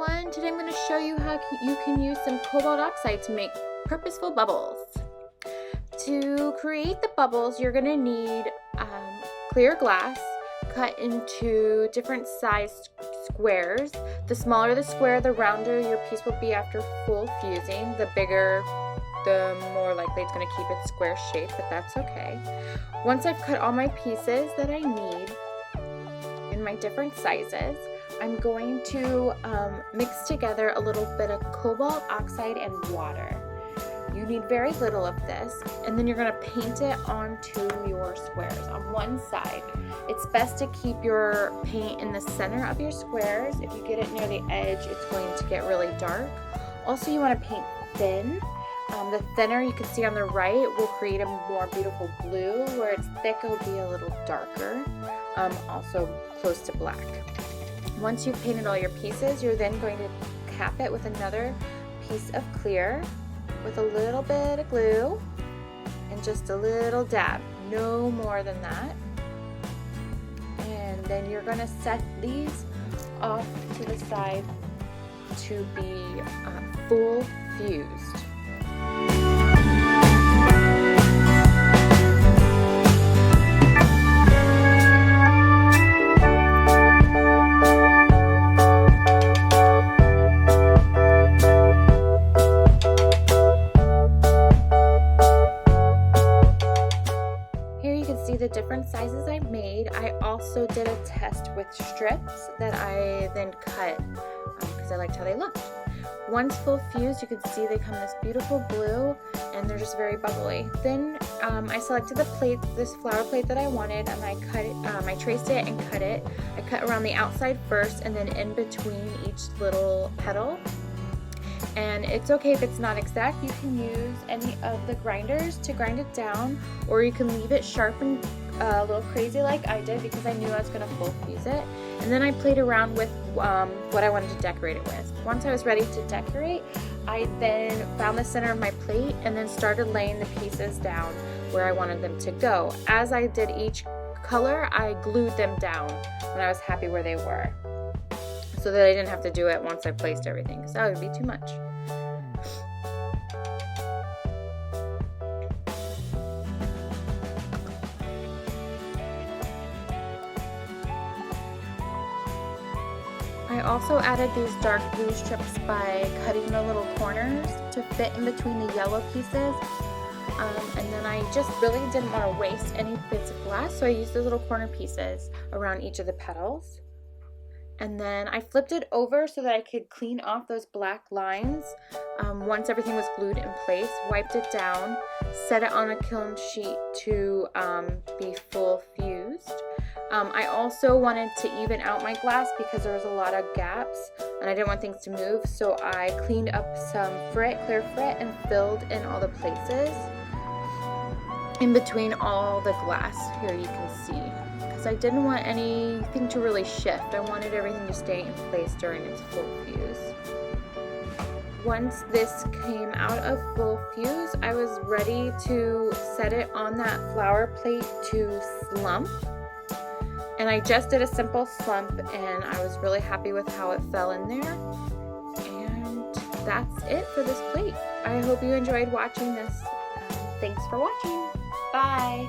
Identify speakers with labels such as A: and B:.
A: everyone, today I'm going to show you how you can use some cobalt oxide to make purposeful bubbles. To create the bubbles, you're going to need clear glass cut into different sized squares. The smaller the square, the rounder your piece will be after full fusing. The bigger, the more likely it's going to keep its square shape, but that's okay. Once I've cut all my pieces that I need in my different sizes, I'm going to mix together a little bit of cobalt oxide and water. You need very little of this, and then you're going to paint it onto your squares on one side. It's best to keep your paint in the center of your squares. If you get it near the edge, it's going to get really dark. Also, you want to paint thin. The thinner you can see on the right will create a more beautiful blue, where it's thick it will be a little darker, also close to black. Once you've painted all your pieces, you're then going to cap it with another piece of clear with a little bit of glue and just a little dab, no more than that. And then you're going to set these off to the side to be full fused. See the different sizes I made. I also did a test with strips that I then cut because I liked how they looked. Once full fused, you can see they come this beautiful blue and they're just very bubbly. Then I selected the plate, this flower plate that I wanted, and I cut it. I traced it and cut it. I cut around the outside first and then in between each little petal. And it's okay if it's not exact. You can use any of the grinders to grind it down, or you can leave it sharp and a little crazy like I did because I knew I was going to full fuse it. And then I played around with what I wanted to decorate it with. Once I was ready to decorate, I then found the center of my plate and then started laying the pieces down where I wanted them to go. As I did each color, I glued them down when I was happy where they were, so that I didn't have to do it once I placed everything, because that would be too much. I also added these dark blue strips by cutting the little corners to fit in between the yellow pieces. And then I just really didn't want to waste any bits of glass, so I used the little corner pieces around each of the petals. And then I flipped it over so that I could clean off those black lines once everything was glued in place, wiped it down, set it on a kiln sheet to be full fused. I also wanted to even out my glass because there was a lot of gaps and I didn't want things to move, so I cleaned up some clear frit, and filled in all the places in between all the glass. Here you can see, because I didn't want anything to really shift. I wanted everything to stay in place during its full fuse. Once this came out of full fuse, I was ready to set it on that flower plate to slump. And I just did a simple slump, and I was really happy with how it fell in there. And that's it for this plate. I hope you enjoyed watching this. Thanks for watching. Bye.